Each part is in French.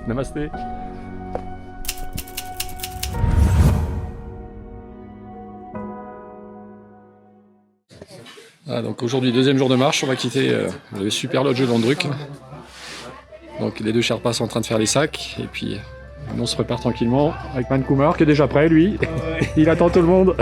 Namasté. Ah, donc aujourd'hui, deuxième jour de marche, on va quitter le super lodge de Landruc. Donc les deux Sherpas sont en train de faire les sacs et puis nous on se prépare tranquillement avec Man Kumar qui est déjà prêt lui. Il attend tout le monde.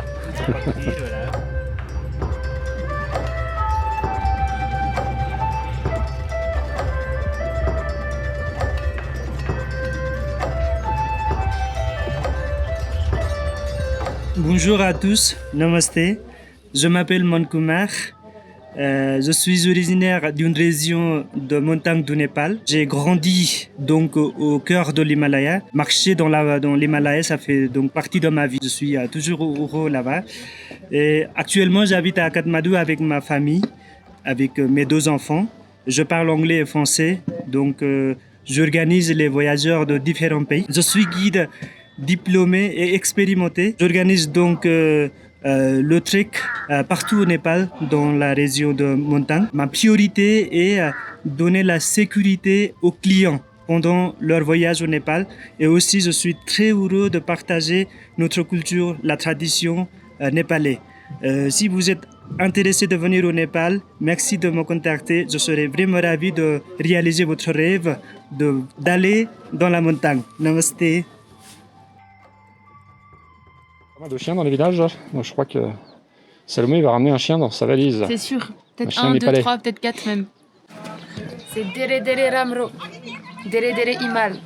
Bonjour à tous, namasté. Je m'appelle Man Kumar. Je suis originaire d'une région de montagne du Népal. J'ai grandi donc au cœur de l'Himalaya. Marcher dans l'Himalaya, ça fait donc partie de ma vie. Je suis toujours heureux là-bas. Et actuellement, j'habite à Katmandou avec ma famille, avec mes deux enfants. Je parle anglais et français, donc j'organise les voyageurs de différents pays. Je suis guide diplômé et expérimenté. J'organise donc le trek partout au Népal, dans la région de montagne. Ma priorité est donner la sécurité aux clients pendant leur voyage au Népal. Et aussi, je suis très heureux de partager notre culture, la tradition népalaise. Si vous êtes intéressé de venir au Népal, merci de me contacter. Je serai vraiment ravi de réaliser votre rêve d'aller dans la montagne. Namasté. Pas mal de chiens dans les villages là. Donc je crois que Salomé va ramener un chien dans sa valise. C'est sûr. Peut-être chien 1, 2, népalais. 3, peut-être 4 même. C'est Dere Dere Ramro. Dere Dere Himal.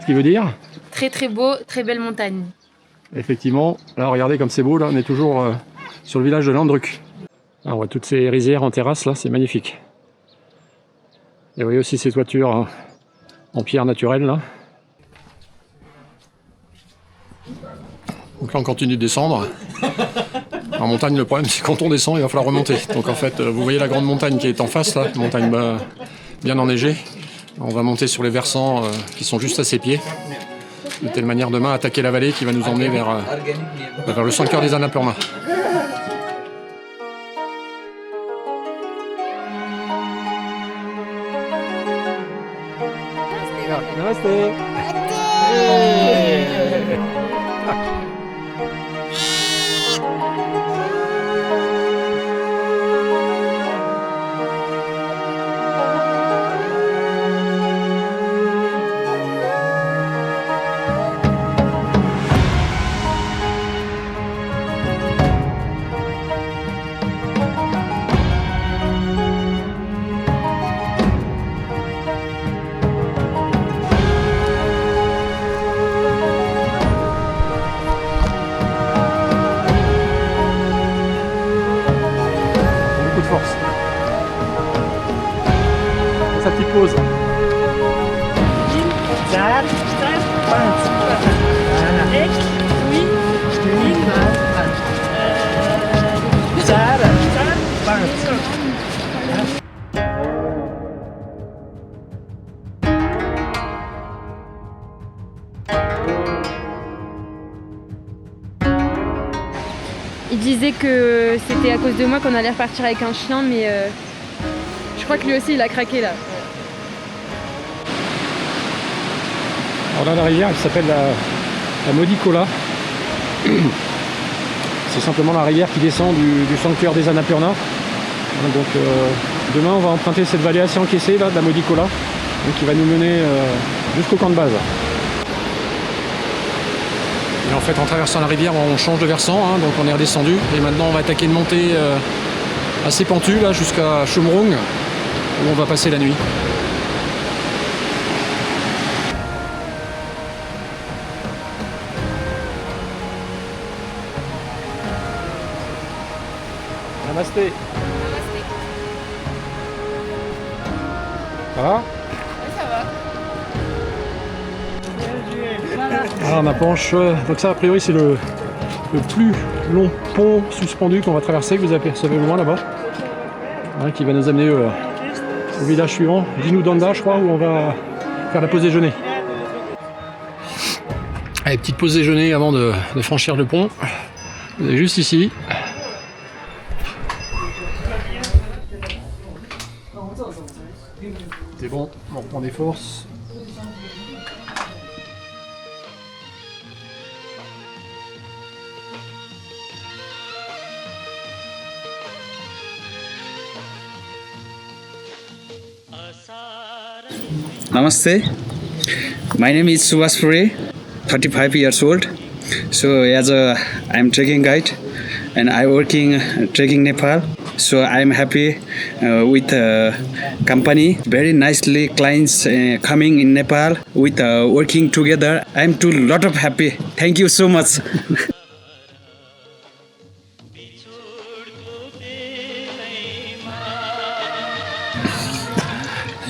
Ce qui veut dire, Très très beau, très belle montagne. effectivement, là regardez comme c'est beau là, on est toujours sur le village de Landruc. Ah, on voit toutes ces rizières en terrasse là, c'est magnifique. Et vous voyez aussi ces toitures hein, en pierre naturelle là. Donc là on continue de descendre. En montagne le problème c'est quand on descend il va falloir remonter. Donc en fait vous voyez la grande montagne qui est en face là, montagne bien enneigée. On va monter sur les versants qui sont juste à ses pieds. De telle manière demain attaquer la vallée qui va nous emmener vers le sanctuaire des Annapurna. Namaste. Beaucoup de force. Sa petite pause. Il disait que c'était à cause de moi qu'on allait repartir avec un chien, mais je crois que lui aussi il a craqué là. Alors là la rivière elle s'appelle la Modicola. C'est simplement la rivière qui descend du sanctuaire des Annapurna. Donc demain on va emprunter cette vallée assez encaissée là, de la Modicola, donc qui va nous mener jusqu'au camp de base. Et en fait en traversant la rivière on change de versant, hein, donc on est redescendu et maintenant on va attaquer une montée assez pentue là jusqu'à Chumrung où on va passer la nuit. Namasté. Ça va? Ouais, ça va. Ah, on approche, donc ça a priori c'est le plus long pont suspendu qu'on va traverser, que vous apercevez loin là-bas, hein, qui va nous amener au village suivant, Dinu Danda je crois, où on va faire la pause déjeuner. Allez, petite pause déjeuner avant de franchir le pont, vous avez juste ici. C'est bon. des forces. Namaste. My name is Subhash Puri, 35 years old. So I'm trekking guide and I working trekking Nepal. So I'm happy with company. Very nicely clients coming in Nepal with working together. I'm too lot of happy. Thank you so much.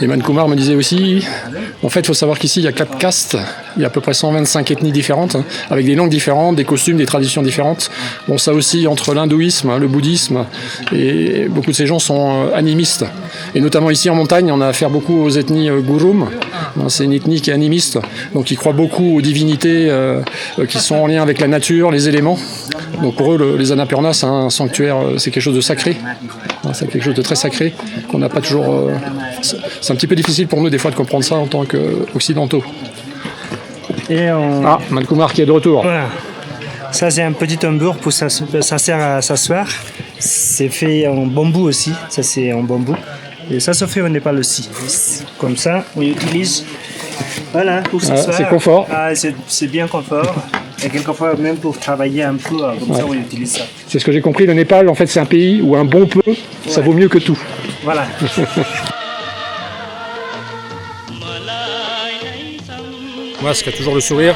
Eman Kumar me disait aussi, en fait, il faut savoir qu'ici, il y a 4 castes, il y a à peu près 125 ethnies différentes, avec des langues différentes, des costumes, des traditions différentes. Bon, ça aussi, entre l'hindouisme, le bouddhisme, et beaucoup de ces gens sont animistes. Et notamment ici en montagne, on a affaire beaucoup aux ethnies Gurum. C'est une ethnie qui est animiste, donc ils croient beaucoup aux divinités qui sont en lien avec la nature, les éléments. Donc pour eux, les Annapurna, c'est un sanctuaire, c'est quelque chose de sacré. C'est quelque chose de très sacré, qu'on n'a pas toujours... C'est un petit peu difficile pour nous des fois de comprendre ça en tant qu'occidentaux. Ah, Mankumar qui est de retour. Voilà. Ça c'est un petit tambour pour ça sert à s'asseoir. C'est fait en bambou aussi, ça c'est en bambou. Et ça se fait au Népal aussi. Comme ça, on utilise voilà, pour s'asseoir. C'est confort. Ah, c'est bien confort. Et quelquefois même pour travailler un peu, comme ça on utilise ça. C'est ce que j'ai compris, le Népal en fait c'est un pays où un bon peu, ça vaut mieux que tout. Voilà. Masque a toujours le sourire.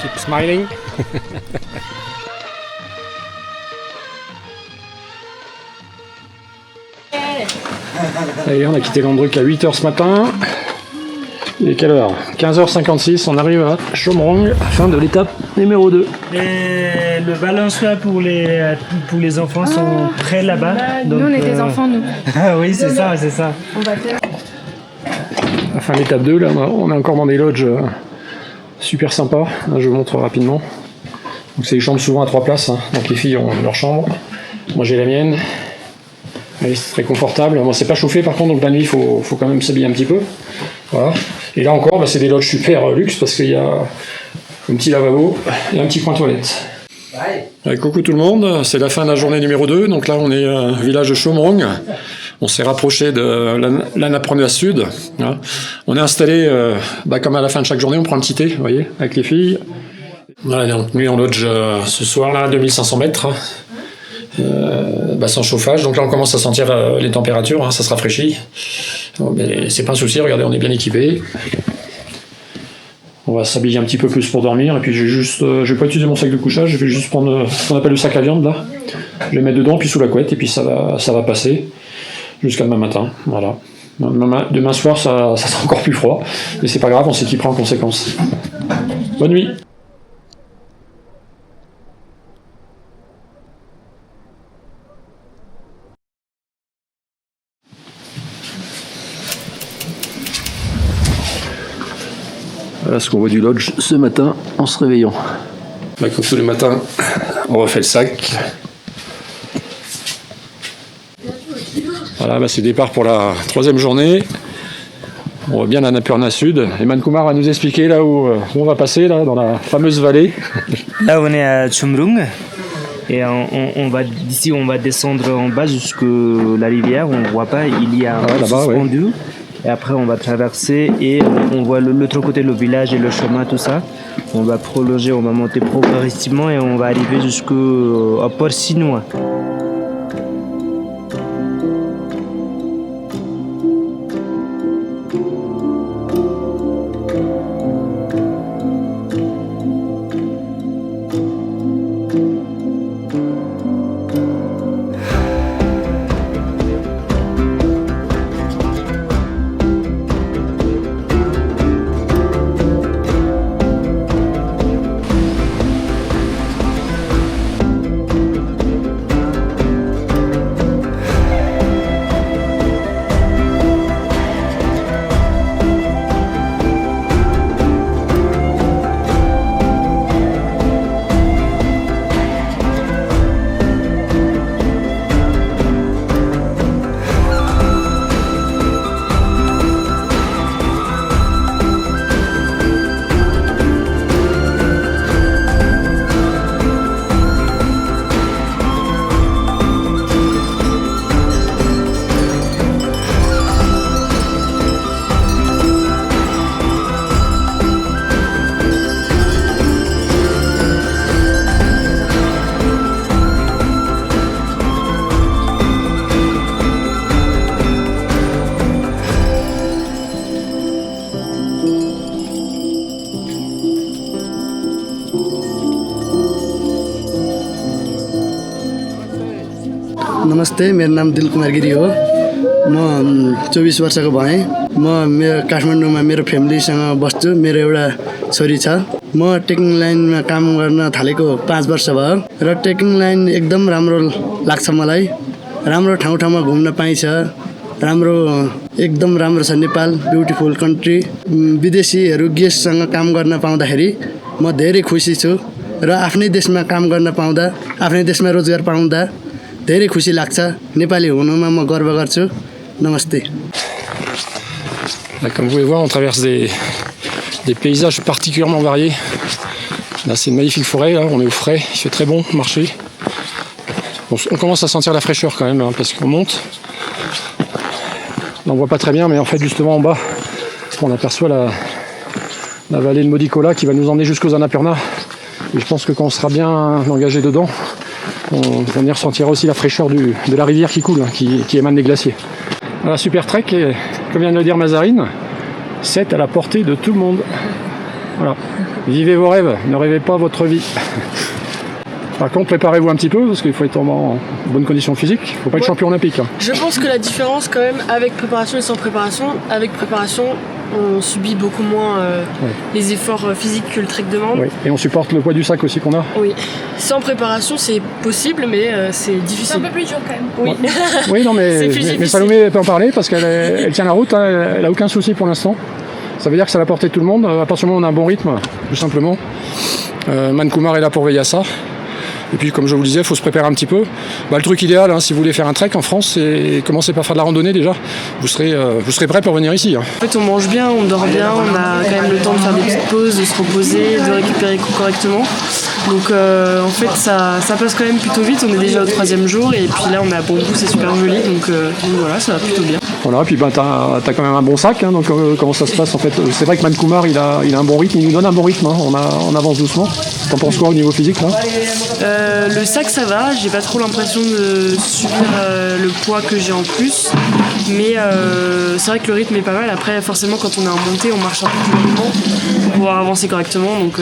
Keep smiling. Allez, on a quitté Landruc à 8h ce matin. Il est quelle heure? 15h56, on arrive à Chomrong, fin de l'étape numéro 2. Et le balançoire pour les enfants sont prêts là-bas. Nous on est des enfants, nous. Ah oui, c'est ça, c'est ça. On va faire. La fin de l'étape 2, là, on est encore dans des lodges super sympas. Là, je vous montre rapidement. Donc, c'est des chambres souvent à 3 places. Hein. Donc, les filles ont leur chambre. Moi, j'ai la mienne. Et c'est très confortable. Bon, c'est pas chauffé par contre, donc la nuit, il faut quand même s'habiller un petit peu. Voilà. Et là encore, c'est des lodges super luxe parce qu'il y a un petit lavabo et un petit coin toilette. Coucou tout le monde, c'est la fin de la journée numéro 2. Donc là, on est au village de Chomrong. On s'est rapproché de l'Annapurna Sud. Hein. On est installé, comme à la fin de chaque journée, on prend un petit thé, vous voyez, avec les filles. Voilà, donc nuit en lodge ce soir, là, 2500 mètres. Sans chauffage, donc là on commence à sentir les températures, hein, ça se rafraîchit. Bon, mais c'est pas un souci, regardez, on est bien équipé. On va s'habiller un petit peu plus pour dormir, et puis je vais pas utiliser mon sac de couchage, je vais juste prendre ce qu'on appelle le sac à viande là. Je vais le mettre dedans, puis sous la couette, et puis ça va passer jusqu'à demain matin. Voilà. Demain soir ça sera encore plus froid, mais c'est pas grave, on s'équipera en conséquence. Bonne nuit. Voilà ce qu'on voit du lodge ce matin en se réveillant. Là, comme tous les matins, on refait le sac. Voilà, c'est départ pour la 3e journée. On voit bien l'Annapurna Sud. Eman Kumar va nous expliquer là où on va passer, là, dans la fameuse vallée. Là, on est à Chomrong. Et d'ici, on va descendre en bas jusqu'à la rivière. On ne voit pas, il y a un suspendu. Ouais. Et après, on va traverser et on voit l'autre côté, le village et le chemin, tout ça. On va prolonger, on va monter progressivement et on va arriver jusqu'au port chinois. नमस्ते, मेरो नाम दिल कुमार गिरी हो। म 24 वर्षको भएँ। म मेरो काठमाडौँमा मेरो फ्यामिलीसँग बस्छु। मेरो एउटा छोरी छ। म टेकिङ लाइनमा काम गर्न थालेको 5 वर्ष भयो र टेकिङ लाइन एकदम राम्रो लाग्छ मलाई। राम्रो ठाउँमा घुम्न पाइन्छ। एकदम राम्रो छ नेपाल, ब्युटिफुल कन्ट्री। विदेशीहरू गेस्टसँग काम गर्न पाउँदाखेरि म धेरै खुसी छु र आफ्नै देशमा काम गर्न पाउँदा, आफ्नै देशमा रोजगार पाउँदा धेरै खुसी लाग्छ। नेपाली हुनुमा म गर्व गर्छु। Namasté. Là, comme vous pouvez voir, on traverse des paysages particulièrement variés. Là, c'est une magnifique forêt, là, on est au frais, il fait très bon marcher. On commence à sentir la fraîcheur quand même, hein, parce qu'on monte. Là, on voit pas très bien, mais en fait, justement en bas, on aperçoit la vallée de Modicola qui va nous emmener jusqu'aux Annapurna. Et je pense que quand on sera bien engagé dedans, on y ressentira aussi la fraîcheur de la rivière qui coule, hein, qui émane des glaciers. Voilà, super trek, et comme vient de le dire Mazarine, c'est à la portée de tout le monde. Voilà. Vivez vos rêves, ne rêvez pas votre vie. Par contre, préparez-vous un petit peu, parce qu'il faut être en bonne condition physique, il ne faut pas être champion olympique. Hein. Je pense que la différence quand même, avec préparation et sans préparation, avec préparation, on subit beaucoup moins les efforts physiques que le trek demande. Oui. Et on supporte le poids du sac aussi qu'on a. Oui. Sans préparation, c'est possible, mais c'est difficile. C'est un peu plus dur quand même. Oui. Oui, non, mais Salomé peut en parler parce qu'elle tient la route, hein, elle n'a aucun souci pour l'instant. Ça veut dire que c'est à la portée de tout le monde. À partir du moment où on a un bon rythme, tout simplement. Mankumar est là pour veiller à ça. Et puis, comme je vous le disais, il faut se préparer un petit peu. Le truc idéal, hein, si vous voulez faire un trek en France, c'est commencer par faire de la randonnée déjà. Vous serez prêt pour venir ici. Hein. En fait, on mange bien, on dort bien, on a quand même le temps de faire des petites pauses, de se reposer, de récupérer correctement. Donc, en fait, ça passe quand même plutôt vite. On est déjà au 3e jour et puis là, on est à Bambou, c'est super joli. Donc voilà, ça va plutôt bien. Voilà, puis t'as quand même un bon sac, hein, donc comment ça se passe en fait? C'est vrai que Mankumar il a un bon rythme, il nous donne un bon rythme, hein, on avance doucement. T'en penses quoi au niveau physique là? Le sac ça va, j'ai pas trop l'impression de subir le poids que j'ai en plus, mais c'est vrai que le rythme est pas mal. Après forcément quand on est en montée on marche un peu plus lentement pour pouvoir avancer correctement, donc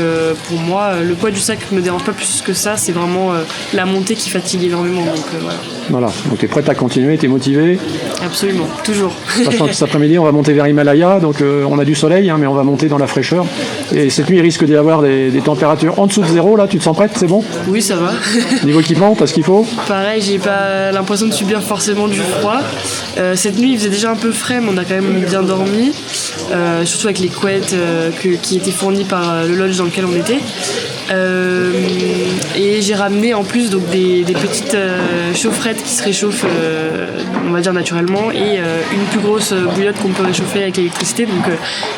pour moi le poids du sac me dérange pas plus que ça, c'est vraiment la montée qui fatigue énormément, donc voilà. Voilà, donc t'es prête à continuer, t'es motivée? Absolument, toujours. Sachant que cet après-midi on va monter vers Himalaya, donc on a du soleil, hein, mais on va monter dans la fraîcheur. Et cette nuit il risque d'y avoir des températures en dessous de 0, là tu te sens prête, c'est bon? Oui ça va. Niveau équipement, t'as ce qu'il faut? Pareil, j'ai pas l'impression de subir forcément du froid. Cette nuit il faisait déjà un peu frais, mais on a quand même bien dormi, surtout avec les couettes qui étaient fournies par le lodge dans lequel on était. Et j'ai ramené en plus donc des petites chaufferettes qui se réchauffent on va dire naturellement, et une plus grosse bouillotte qu'on peut réchauffer avec l'électricité, donc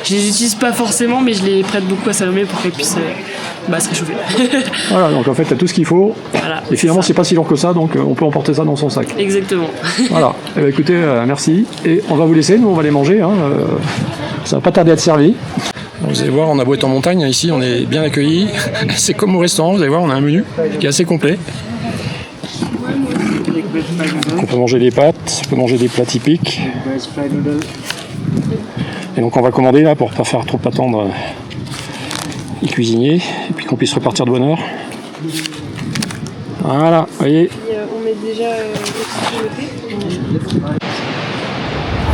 je les utilise pas forcément mais je les prête beaucoup à Salomé pour qu'elle puisse se réchauffer. Voilà, donc en fait t'as tout ce qu'il faut, voilà, et finalement c'est pas si lourd que ça, donc on peut emporter ça dans son sac. Exactement. Voilà, eh bien, écoutez, merci, et on va vous laisser, nous on va les manger, hein, ça va pas tarder à être servi. Vous allez voir, on a beau être en montagne, ici on est bien accueillis, c'est comme au restaurant, vous allez voir, on a un menu qui est assez complet. Donc on peut manger des pâtes, on peut manger des plats typiques. Et donc on va commander là pour ne pas faire trop attendre les cuisiniers, et puis qu'on puisse repartir de bonne heure. Voilà, vous voyez. On met déjà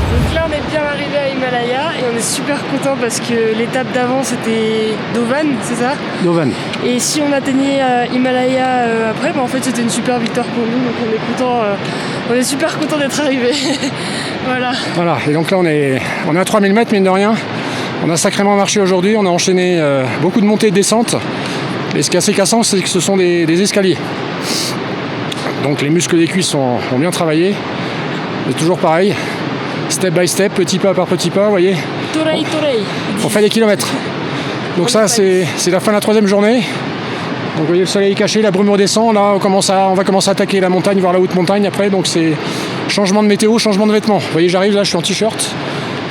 donc là on est bien arrivé à Himalaya et on est super content parce que l'étape d'avant c'était Dovan, c'est ça? Dovan. Et si on atteignait Himalaya après, en fait c'était une super victoire pour nous, donc on est content, on est super content d'être arrivé. Voilà. Voilà, et donc là on est à 3000 mètres mine de rien. On a sacrément marché aujourd'hui, on a enchaîné beaucoup de montées et de descentes. Et ce qui est assez cassant, c'est que ce sont des escaliers. Donc les muscles des cuisses ont bien travaillé. C'est toujours pareil. Step by step, petit pas par petit pas, vous voyez. On fait des kilomètres. Donc ça, c'est la fin de la 3e journée. Donc vous voyez, le soleil est caché, la brume redescend. Là, on va commencer à attaquer la montagne, voir la haute montagne après. Donc c'est changement de météo, changement de vêtements. Vous voyez, j'arrive là, je suis en t-shirt.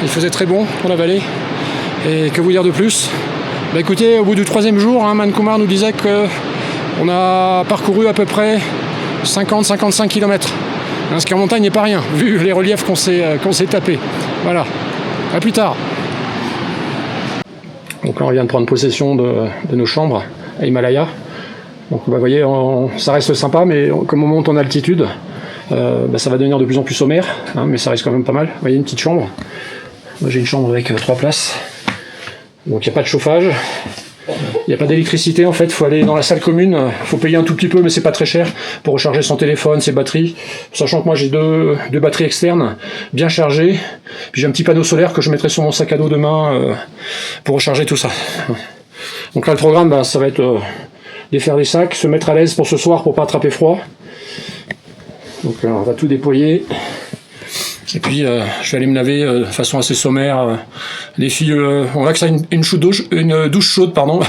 Il faisait très bon pour la vallée. Et que vous dire de plus? Écoutez, au bout du 3e jour, hein, Mankumar nous disait qu'on a parcouru à peu près 50-55 km. Ce qui en montagne n'est pas rien, vu les reliefs qu'on s'est tapés. Voilà, à plus tard. Donc là on vient de prendre possession de nos chambres à Himalaya. Donc vous voyez, ça reste sympa, mais comme on monte en altitude, ça va devenir de plus en plus sommaire, hein, mais ça reste quand même pas mal. Vous voyez, une petite chambre. Moi j'ai une chambre avec 3 places. Donc il n'y a pas de chauffage. Il n'y a pas d'électricité en fait, il faut aller dans la salle commune, il faut payer un tout petit peu mais c'est pas très cher pour recharger son téléphone, ses batteries, sachant que moi j'ai deux batteries externes bien chargées, puis j'ai un petit panneau solaire que je mettrai sur mon sac à dos demain pour recharger tout ça. Donc là le programme ça va être défaire les sacs, se mettre à l'aise pour ce soir pour pas attraper froid. Donc on va tout déployer. Et puis je vais aller me laver de façon assez sommaire. Les filles, on va que ça une douche chaude, pardon.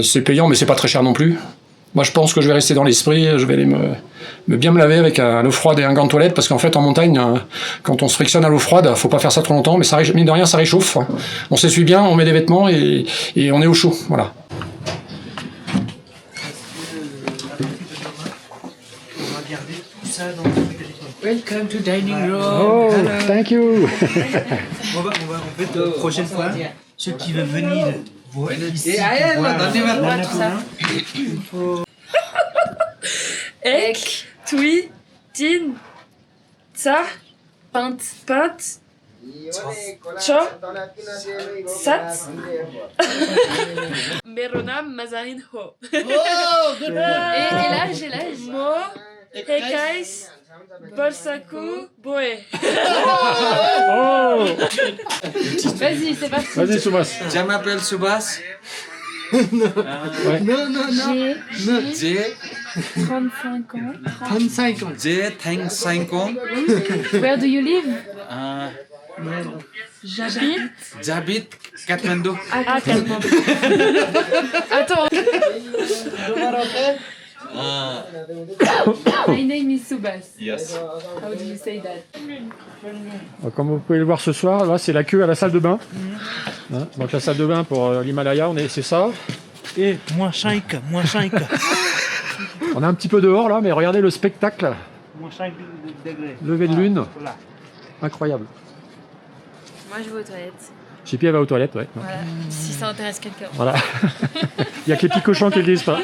C'est payant, mais c'est pas très cher non plus. Moi, je pense que je vais rester dans l'esprit. Je vais aller bien me laver avec l'eau froide et un gant de toilette, parce qu'en fait, en montagne, quand on se frictionne à l'eau froide, faut pas faire ça trop longtemps, mais ça, mine de rien, ça réchauffe. On s'essuie bien, on met des vêtements et on est au chaud. Voilà. Welcome to dining room. Oh, thank you. En fait, la prochaine fois, ceux qui veulent venir voir ici, Ek, tui, tin, tsa, pint, cho, sat, meronam, mazarin, ho. Oh, good one. Et l'âge Mo, hekais, bolsaku, boé. Oh. Vas-y, c'est parti. Vas-y, Soumas. Je m'appelle Subhas. J'ai J'ai 35 ans. 35 ans. j'ai 35 ans. Where do you live? J'habite Kathmandu. Ah, calme. Attends. My name is Subhas. Yes. How do you say that? Comme vous pouvez le voir ce soir, là c'est la queue à la salle de bain. Hein, donc la salle de bain pour l'Himalaya, c'est ça. et moins 5. On est un petit peu dehors là, mais regardez le spectacle. Moins 5 degrés. Lever de lune, Voilà. incroyable. Moi, je vais aux toilettes. JP elle va aux toilettes, ouais. Voilà. Si ça intéresse quelqu'un. Voilà. Il y a que les petits cochons qui le disent pas.